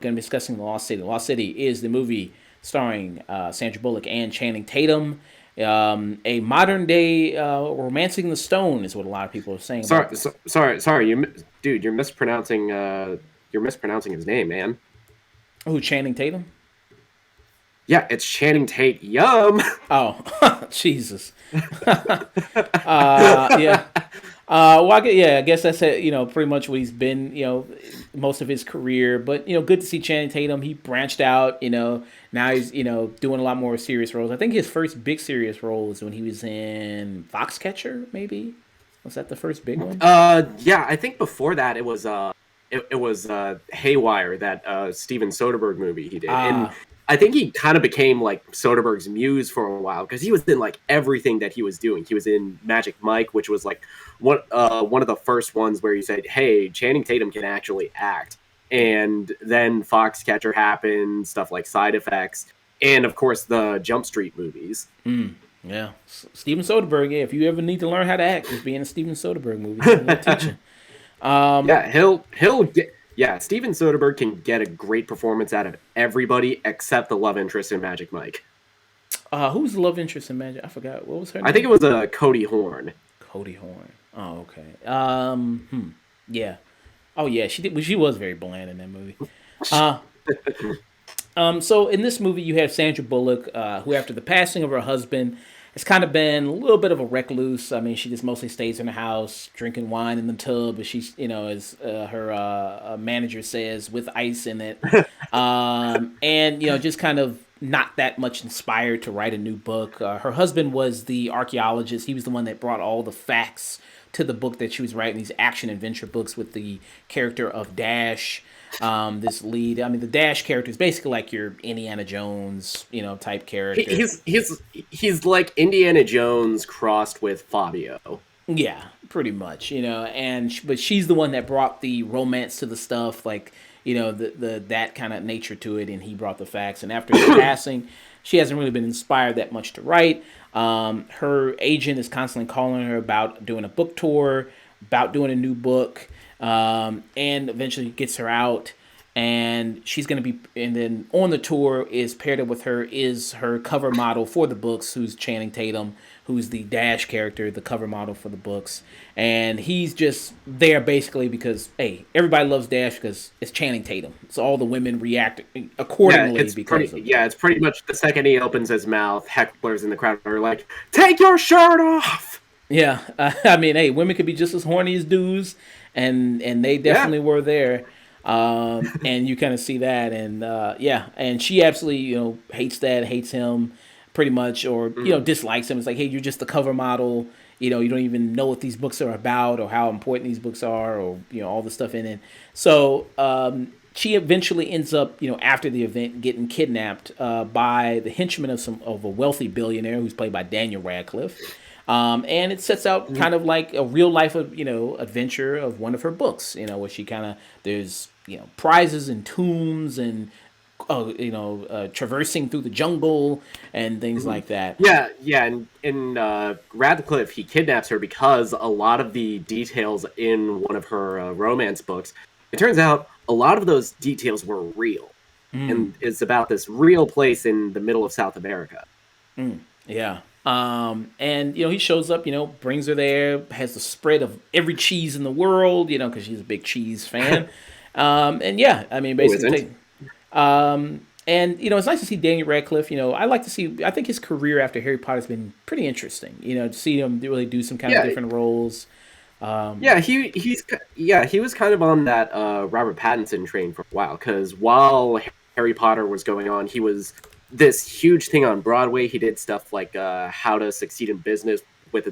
Going to be discussing The Lost City. The Lost City is the movie starring Sandra Bullock and Channing Tatum. A modern day romancing the stone is what a lot of people are saying about this. Sorry, dude, you're mispronouncing. You're mispronouncing his name, man. Who, Channing Tatum? Yeah, it's Channing Tate. Yum. Oh, Jesus. Yeah. Well, I guess that's it, pretty much what he's been, most of his career. But good to see Channing Tatum. He branched out. Now he's doing a lot more serious roles. I think his first big serious role was when he was in Foxcatcher. Maybe was that the first big one? Yeah, I think before that it was Haywire, that Steven Soderbergh movie he did, and I think he kind of became like Soderbergh's muse for a while because he was in like everything that he was doing. He was in Magic Mike, which was like one of the first ones where he said, "Hey, Channing Tatum can actually act." And then Foxcatcher happened, stuff like Side Effects, and of course the Jump Street movies. Yeah, Steven Soderbergh. Yeah, if you ever need to learn how to act, just be in a Steven Soderbergh movie. He'll teach you. Yeah, he'll get. Yeah, Steven Soderbergh can get a great performance out of everybody except the love interest in Magic Mike. Who's the love interest in Magic? I forgot. What was her name? I think it was Cody Horn. Cody Horn. Oh, okay. Yeah. Oh, yeah. She did. She was very bland in that movie. So in this movie, you have Sandra Bullock, who, after the passing of her husband, has kind of been a little bit of a recluse. I mean, she just mostly stays in the house, drinking wine in the tub, but she's, as her manager says, with ice in it. And, just kind of not that much inspired to write a new book. Her husband was the archaeologist. He was the one that brought all the facts to the book that she was writing, these action adventure books with the character of Dash. This lead, I mean, the Dash character is basically like your Indiana Jones, type character. He's like Indiana Jones crossed with Fabio. Yeah, pretty much, but she's the one that brought the romance to the stuff, like, the that kind of nature to it, and he brought the facts. And after his passing, she hasn't really been inspired that much to write. Her agent is constantly calling her about doing a book tour, about doing a new book. And eventually gets her out, and she's going to be, and then on the tour is paired up with her is her cover model for the books, who's Channing Tatum, who's the Dash character, the cover model for the books. And he's just there basically because, hey, everybody loves Dash because it's Channing Tatum. So all the women react accordingly it's pretty much the second he opens his mouth, hecklers in the crowd are like, "Take your shirt off!" Yeah, I mean, hey, women could be just as horny as dudes, and they definitely were there, and you kind of see that, and and she absolutely hates him, pretty much, or dislikes him. It's like, hey, you're just the cover model, you don't even know what these books are about or how important these books are, or all the stuff in it. So she eventually ends up, after the event, getting kidnapped by the henchman of a wealthy billionaire who's played by Daniel Radcliffe. And it sets out kind of like a real life of, adventure of one of her books, where she kind of, there's, prizes and tombs and, traversing through the jungle and things like that. Yeah. And Radcliffe, he kidnaps her because a lot of the details in one of her romance books, it turns out a lot of those details were real. And it's about this real place in the middle of South America. Yeah. And he shows up, brings her there, has the spread of every cheese in the world, because she's a big cheese fan. And yeah, I mean, basically, and it's nice to see Daniel Radcliffe. I think his career after Harry Potter has been pretty interesting. To see him really do some kind of different roles. He was kind of on that Robert Pattinson train for a while, because while Harry Potter was going on, he was this huge thing on Broadway. He did stuff like How to Succeed in Business with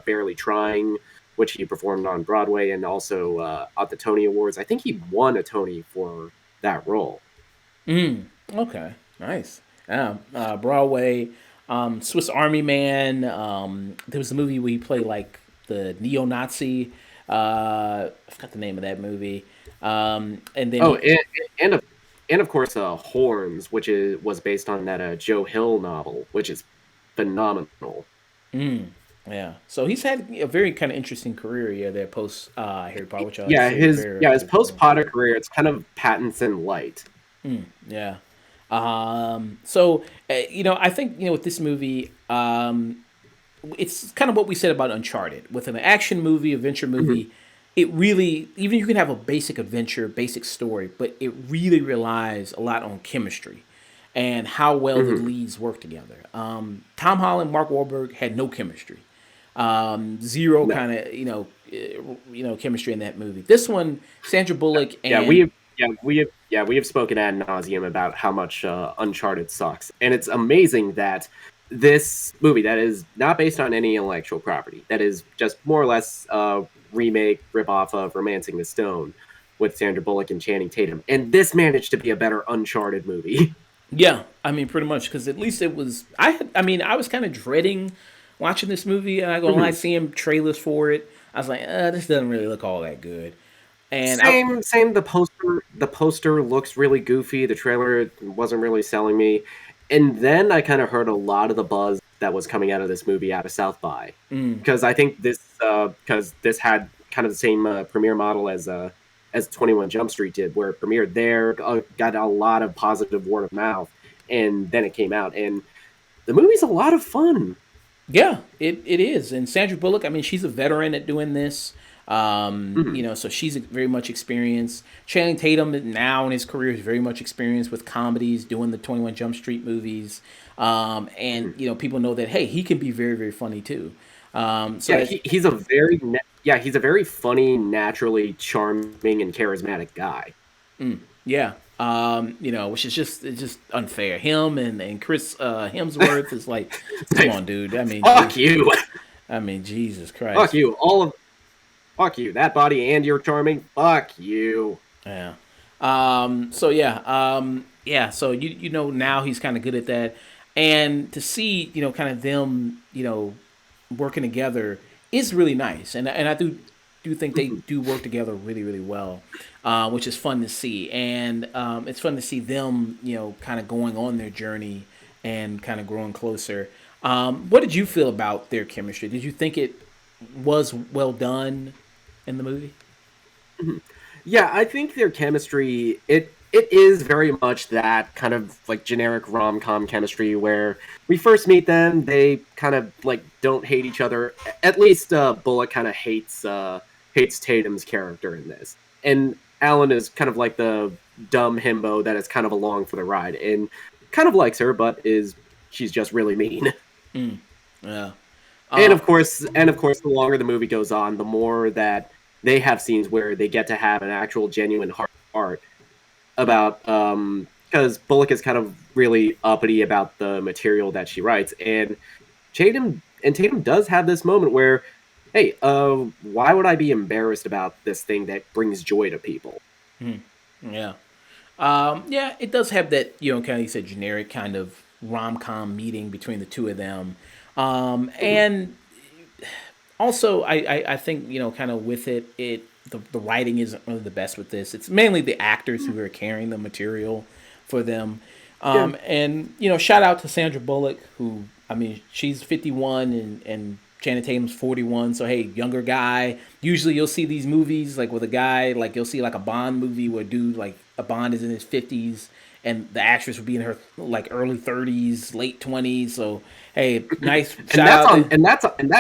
Barely Trying, which he performed on Broadway, and also at the Tony Awards. I think he won a Tony for that role. Okay, nice. Broadway, Swiss Army Man. There was a movie where he played like the neo-Nazi. I forgot the name of that movie. And then Oh, he, and of and of course, Horns, which was based on that Joe Hill novel, which is phenomenal. yeah. So he's had a very kind of interesting career, yeah, there post Harry Potter, which I'd Yeah, say is very his recommended. post Potter career, it's kind of Pattinson light. Yeah. So I think with this movie, it's kind of what we said about Uncharted. With an action movie, adventure Mhm. movie, it really, even you can have a basic adventure, basic story, but it really relies a lot on chemistry and how well the Mhm. leads work together. Tom Holland, Mark Wahlberg had no chemistry, zero No. kind of chemistry in that movie. This one, Sandra Bullock Yeah, and we have spoken ad nauseum about how much Uncharted sucks, and it's amazing that this movie that is not based on any intellectual property, that is just more or less remake ripoff of *Romancing the Stone* with Sandra Bullock and Channing Tatum, and this managed to be a better Uncharted movie. yeah, I mean, pretty much because at least it was. I was kind of dreading watching this movie, and I go lie, Mhm. seeing trailers for it. I was like, this doesn't really look all that good. And I, Same. The poster looks really goofy. The trailer wasn't really selling me, and then I kind of heard a lot of the buzz that was coming out of this movie out of South by, because I think because this had kind of the same premiere model as 21 Jump Street did, where it premiered there, got a lot of positive word of mouth, and then it came out, and the movie's a lot of fun. yeah, it is. And Sandra Bullock, I mean, she's a veteran at doing this. Mhm. So she's very much experienced. Channing Tatum now in his career is very much experienced with comedies, doing the 21 Jump Street movies. And Mhm. people know that hey, he can be very very funny too. So Yeah, that's he's a very funny, naturally charming, and charismatic guy. yeah. Which is just it's just unfair. Him and Chris Hemsworth is like, come Like, on, dude. I mean, fuck you, Jesus fuck Christ. you, fuck you. That body and you're charming. Fuck you. Yeah. So yeah. Yeah. So now he's kind of good at that, and to see kind of them working together is really nice, and I do think they Mhm. do work together really really well, which is fun to see, and it's fun to see them kind of going on their journey and kind of growing closer. What did you feel about their chemistry? Did you think it was well done in the movie? Yeah, I think their chemistry it is very much that kind of like generic rom com chemistry where we first meet them, they kind of like don't hate each other. At least Bullock kind of hates Tatum's character in this, and Alan is kind of like the dumb himbo that is kind of along for the ride and kind of likes her, but is she's just really mean. Yeah. And of course, the longer the movie goes on, the more that they have scenes where they get to have an actual genuine heart art about because Bullock is kind of really uppity about the material that she writes, and Tatum does have this moment where, hey, why would I be embarrassed about this thing that brings joy to people? Yeah. Yeah, it does have that, kind of you said, generic kind of rom com meeting between the two of them. Mhm. And also, I think, kind of with the writing isn't really the best with this. It's mainly the actors who are carrying the material for them. Yeah, Shout out to Sandra Bullock, who, I mean, she's 51 and Channing Tatum's 41. So, hey, younger guy. Usually you'll see these movies like with a guy, like you'll see like a Bond movie where dude, like a Bond is in his 50s and the actress would be in her like early 30s, late 20s. So, hey, nice and shout that's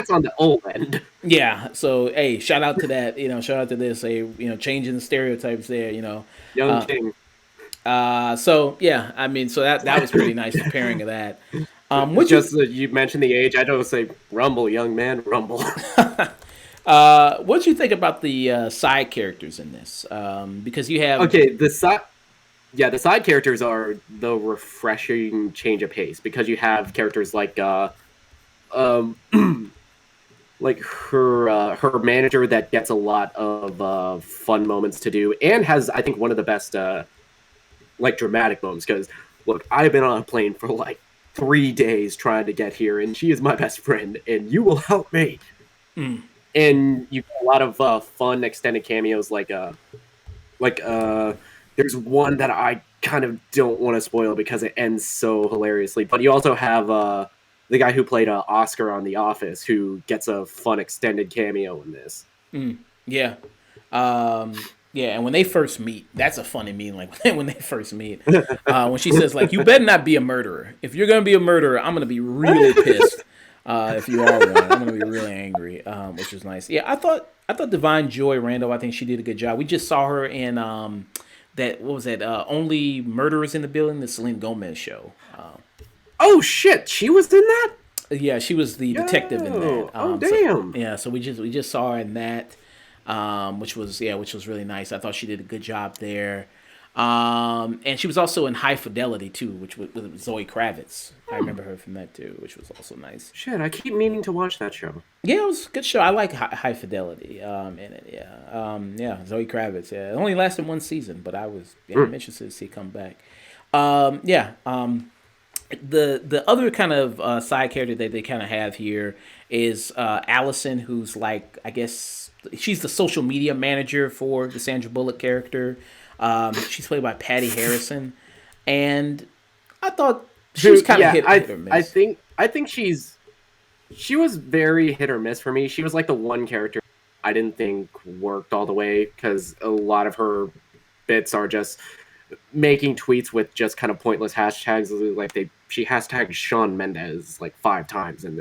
out on to the old end. yeah. So hey, shout out to that. Shout out to this. Hey, changing the stereotypes there. Young Uh, King. so yeah, I mean, so that was pretty nice. The pairing of that. Would you Just you mentioned the age. I don't say rumble, young man, rumble. What do you think about the side characters in this? Because you have Okay, the side characters are the refreshing change of pace because you have characters like um like her manager that gets a lot of fun moments to do and has I think one of the best like dramatic moments because look, I've been on a plane for like 3 days trying to get here and she is my best friend and you will help me. And you get a lot of fun extended cameos like Like, there's one that I kind of don't want to spoil because it ends so hilariously. But you also have the guy who played Oscar on The Office, who gets a fun extended cameo in this. Yeah. Yeah, and when they first meet, that's a funny meeting. Like when they first meet, when she says like, "You better not be a murderer. If you're gonna be a murderer, I'm gonna be really pissed. If you are one, I'm gonna be really angry." Which was nice. Yeah, I thought Divine Joy Randall. I think she did a good job. We just saw her in that what was that? Only Murderers in the Building, the Selena Gomez show. Oh shit, she was in that. Yeah, she was the detective in Yo, that. oh So damn. yeah, so we just saw her in that, which was really nice. I thought she did a good job there. And she was also in High Fidelity too, which was with Zoe Kravitz. I remember her from that too, which was also nice. Shit, I keep meaning to watch that show. Yeah, it was a good show. I like High Fidelity. In it, yeah, yeah, Zoe Kravitz. Yeah, it only lasted one season, but I'm interested to see it come back. Yeah. The other kind of side character that they kind of have here is Allison, who's like, I guess she's the social media manager for the Sandra Bullock character. She's played by Patty Harrison, and I thought she was Who? kind of Yeah, hit or I miss. think she was very hit or miss for me. She was like the one character I didn't think worked all the way because a lot of her bits are just making tweets with just kind of pointless hashtags. Like she hashtagged Sean Mendez like 5 times in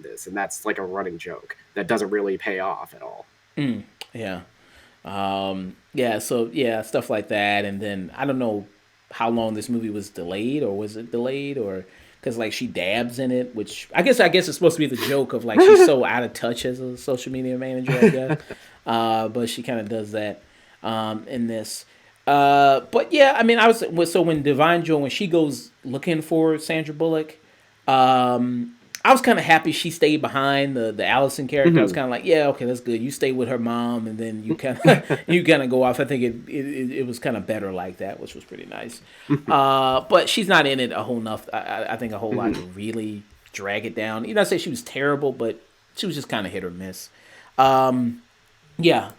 this, and that's like a running joke that doesn't really pay off at all. Yeah. Yeah, so yeah, stuff like that, and then I don't know how long this movie was delayed, or was it delayed, or because like she dabs in it, which I guess it's supposed to be the joke of like she's so out of touch as a social media manager, I guess. But she kind of does that in this. But yeah, I mean, so when Divine Joy when she goes looking for Sandra Bullock, I was kind of happy she stayed behind the Allison character. I was Mhm. kind of like, yeah, okay, that's good. You stay with her mom, and then you kind of you kind of go off. I think it was kind of better like that, which was pretty nice. But she's not in it a whole enough. I think a whole lot to Mhm. really drag it down. You know, I say she was terrible, but she was just kind of hit or miss. Um, yeah.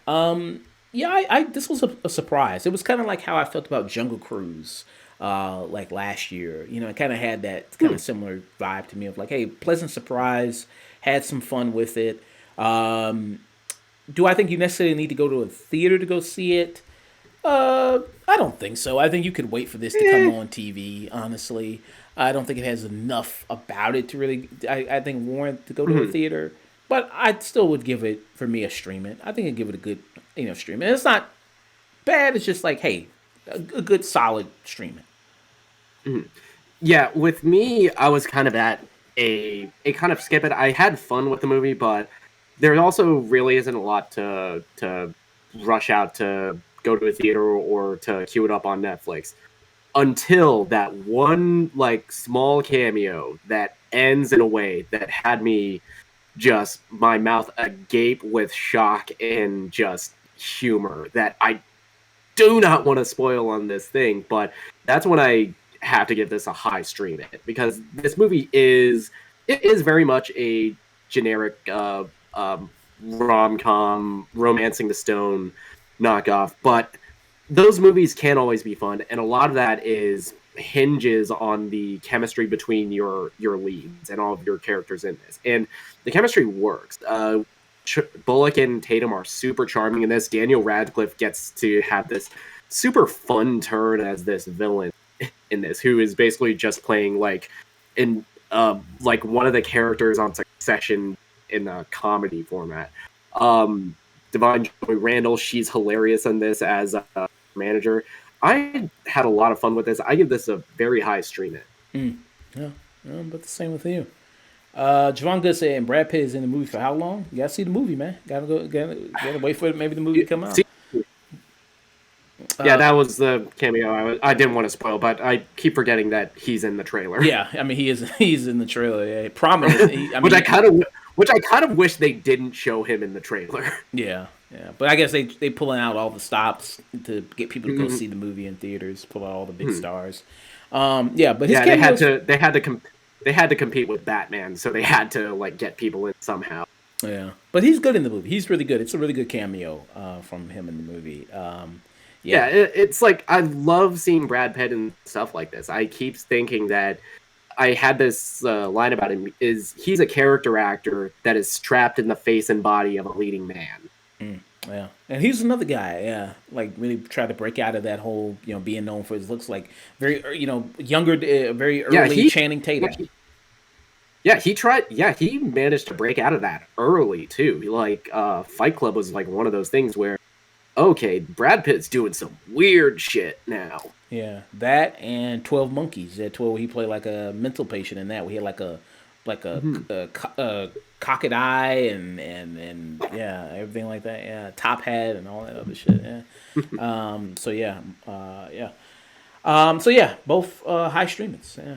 Yeah. This was a surprise. It was kind of like how I felt about Jungle Cruise, like last year. You know, it kind of had that kind Hmm. of similar vibe to me of like, hey, pleasant surprise. Had some fun with it. Um, do I think you necessarily need to go to a theater to go see it? I don't think so. I think you could wait for this to come Eh. on TV. Honestly, I don't think it has enough about it to really. I think warrant to go to a Mhm. theater, but I still would give it for me a stream it. I think I'd give it a good stream it. It's not bad. It's just like hey, a good solid stream it. Mhm. Yeah, with me, I was kind of at a kind of skip it. I had fun with the movie, but there also really isn't a lot to rush out to go to a theater or to queue it up on Netflix until that one like small cameo that ends in a way that had me just my mouth agape with shock and just humor that I do not want to spoil on this thing, but that's when I have to give this a high stream it because this movie is very much a generic rom com romancing the stone knockoff, but those movies can always be fun, and a lot of that is hinges on the chemistry between your leads and all of your characters in this, and the chemistry works. Bullock and Tatum are super charming in this. Daniel Radcliffe gets to have this super fun turn as this villain in this, who is basically just playing in like one of the characters on Succession in a comedy format. Um, Divine Joy Randall, she's hilarious in this as a manager. I had a lot of fun with this. I give this a very high stream it. Yeah, but the same with you. Javon Good said, and Brad Pitt is in the movie for how long? You gotta see the movie, man. Gotta wait for maybe the movie to come out. See, yeah, that was the cameo. I didn't want to spoil, but I keep forgetting that he's in the trailer. Yeah, I mean he's in the trailer. Yeah, prominent. I which I mean, kind of which I kind of wish they didn't show him in the trailer. yeah, yeah. But I guess they pulling out all the stops to get people to go see the movie in theaters. Pull out all the big stars. Yeah, but his Yeah, they had cameos. to they had to compete with Batman, so they had to like get people in somehow. Yeah, but he's good in the movie. He's really good. It's a really good cameo from him in the movie. Yeah, Yeah. it's like I love seeing Brad Pitt and stuff like this. I keep thinking that I had this line about him is he's a character actor that is trapped in the face and body of a leading man. Yeah, and he's another guy. Yeah, like really tried to break out of that whole being known for his looks, like very younger, very Yeah, early Channing yeah, Tatum. he yeah, he tried. Yeah, he managed to break out of that early too. Like, Fight Club was like one of those things where, okay, Brad Pitt's doing some weird shit now. Yeah, that and 12 Monkeys. At 12, he played like a mental patient in that. We had like Mhm. a cocked eye and yeah, everything like that. Yeah, top hat and all that other shit. Yeah. So yeah, yeah. So yeah, both high streamers. Yeah.